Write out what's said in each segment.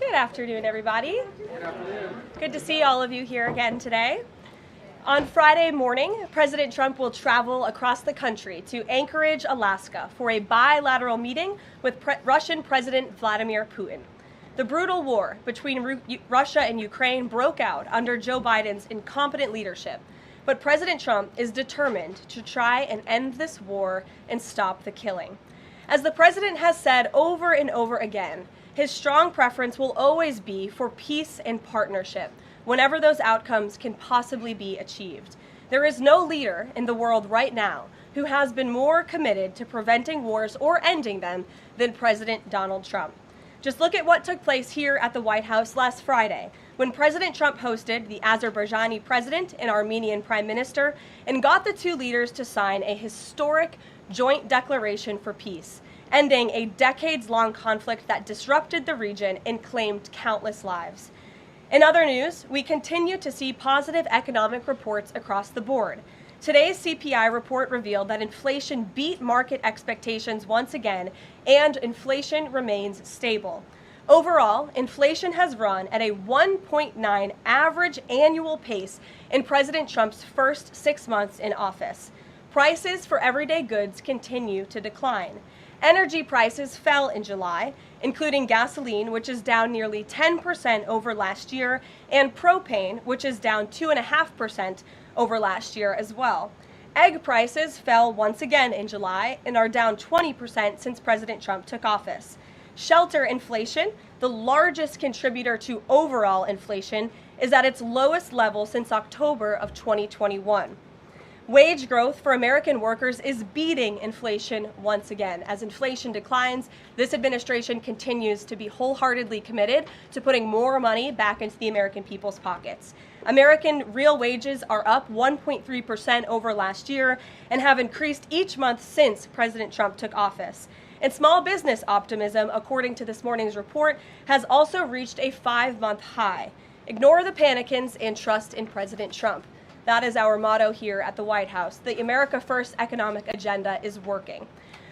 Good afternoon, everybody. Good afternoon. Good to see all of you here again today. On Friday morning, President Trump will travel across the country to Anchorage, Alaska, for a bilateral meeting with Russian President Vladimir Putin. The brutal war between Russia and Ukraine broke out under Joe Biden's incompetent leadership, but President Trump is determined to try and end this war and stop the killing. As the president has said over and over again, his strong preference will always be for peace and partnership, whenever those outcomes can possibly be achieved. There is no leader in the world right now who has been more committed to preventing wars or ending them than President Donald Trump. Just look at what took place here at the White House last Friday, when President Trump hosted the Azerbaijani president and Armenian prime minister and got the two leaders to sign a historic joint declaration for peace, ending a decades-long conflict that disrupted the region and claimed countless lives. In other news, we continue to see positive economic reports across the board. Today's CPI report revealed that inflation beat market expectations once again, and inflation remains stable. Overall, inflation has run at a 1.9 average annual pace in President Trump's first 6 months in office. Prices for everyday goods continue to decline. Energy prices fell in July, including gasoline, which is down nearly 10% over last year, and propane, which is down 2.5% over last year as well. Egg prices fell once again in July and are down 20% since President Trump took office. Shelter inflation, the largest contributor to overall inflation, is at its lowest level since October of 2021. Wage growth for American workers is beating inflation once again. As inflation declines, this administration continues to be wholeheartedly committed to putting more money back into the American people's pockets. American real wages are up 1.3% over last year and have increased each month since President Trump took office. And small business optimism, according to this morning's report, has also reached a 5-month high. Ignore the panicans and trust in President Trump. That is our motto here at the White House. The America First economic agenda is working.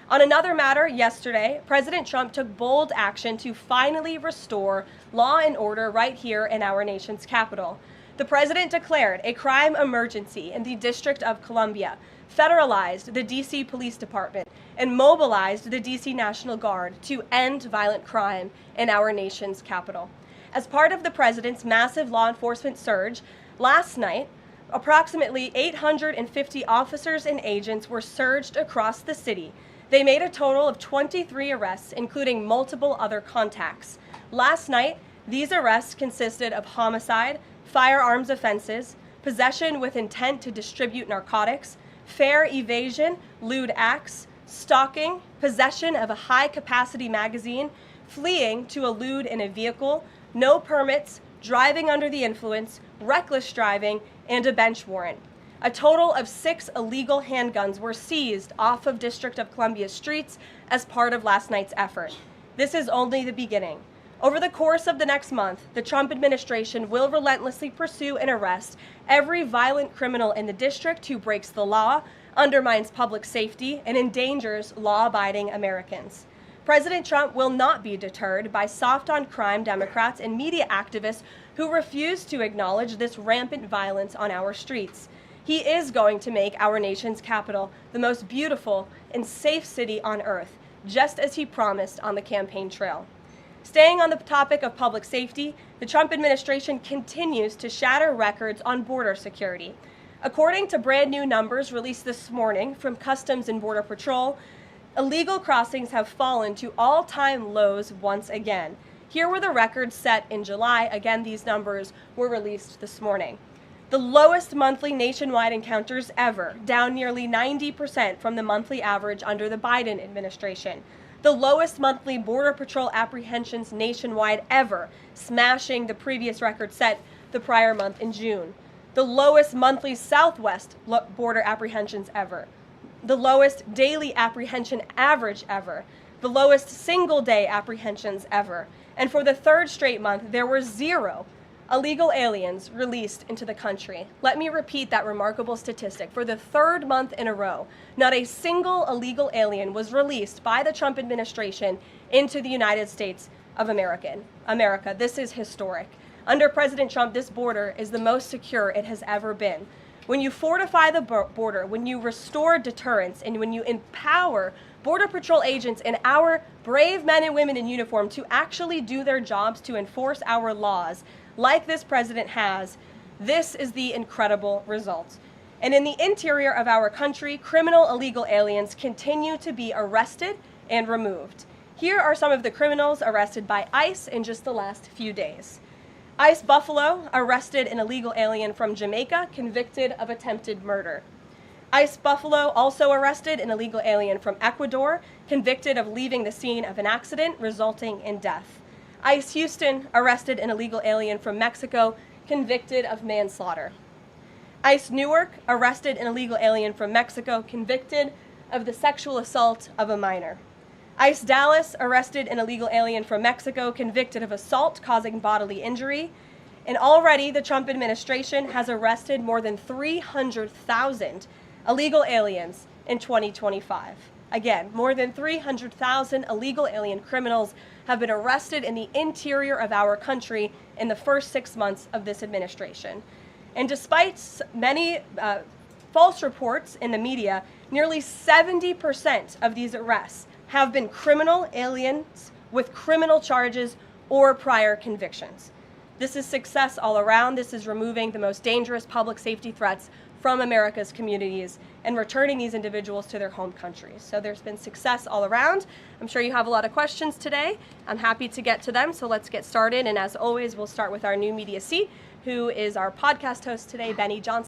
On another matter, yesterday, President Trump took bold action to finally restore law and order right here in our nation's capital. The president declared a crime emergency in the District of Columbia, federalized the D.C. Police Department, and mobilized the D.C. National Guard to end violent crime in our nation's capital. As part of the president's massive law enforcement surge, last night, approximately 850 officers and agents were surged across the city. They made a total of 23 arrests, including multiple other contacts. Last night, these arrests consisted of homicide, firearms offenses, possession with intent to distribute narcotics, fare evasion, lewd acts, stalking, possession of a high-capacity magazine, fleeing to elude in a vehicle, no permits, driving under the influence, reckless driving, and a bench warrant. A total of 6 illegal handguns were seized off of District of Columbia streets as part of last night's effort. This is only the beginning. Over the course of the next month, the Trump administration will relentlessly pursue and arrest every violent criminal in the district who breaks the law, undermines public safety, and endangers law-abiding Americans. President Trump will not be deterred by soft-on-crime Democrats and media activists who refuse to acknowledge this rampant violence on our streets. He is going to make our nation's capital the most beautiful and safe city on earth, just as he promised on the campaign trail. Staying on the topic of public safety, the Trump administration continues to shatter records on border security. According to brand new numbers released this morning from Customs and Border Patrol, illegal crossings have fallen to all-time lows once again. Here were the records set in July. Again, these numbers were released this morning. The lowest monthly nationwide encounters ever, down nearly 90% from the monthly average under the Biden administration. The lowest monthly Border Patrol apprehensions nationwide ever, smashing the previous record set the prior month in June. The lowest monthly Southwest border apprehensions ever. The lowest daily apprehension average ever. The lowest single-day apprehensions ever. And for the third straight month, there were 0 illegal aliens released into the country. Let me repeat that remarkable statistic. For the third month in a row, not a single illegal alien was released by the Trump administration into the United States of America. This is historic. Under President Trump, this border is the most secure it has ever been. When you fortify the border, when you restore deterrence, and when you empower Border Patrol agents and our brave men and women in uniform to actually do their jobs to enforce our laws, like this president has, this is the incredible result. And in the interior of our country, criminal illegal aliens continue to be arrested and removed. Here are some of the criminals arrested by ICE in just the last few days. ICE Buffalo arrested an illegal alien from Jamaica convicted of attempted murder. ICE Buffalo also arrested an illegal alien from Ecuador convicted of leaving the scene of an accident resulting in death. ICE Houston arrested an illegal alien from Mexico convicted of manslaughter. ICE Newark arrested an illegal alien from Mexico convicted of the sexual assault of a minor. ICE Dallas arrested an illegal alien from Mexico convicted of assault causing bodily injury. And already the Trump administration has arrested more than 300,000 illegal aliens in 2025. Again, more than 300,000 illegal alien criminals have been arrested in the interior of our country in the first 6 months of this administration. And despite many false reports in the media, nearly 70% of these arrests have been criminal aliens with criminal charges or prior convictions. This is success all around. This is removing the most dangerous public safety threats from America's communities and returning these individuals to their home countries. So there's been success all around. I'm sure you have a lot of questions today. I'm happy to get to them, so let's get started. And as always, we'll start with our new media seat, who is our podcast host today, Benny Johnson.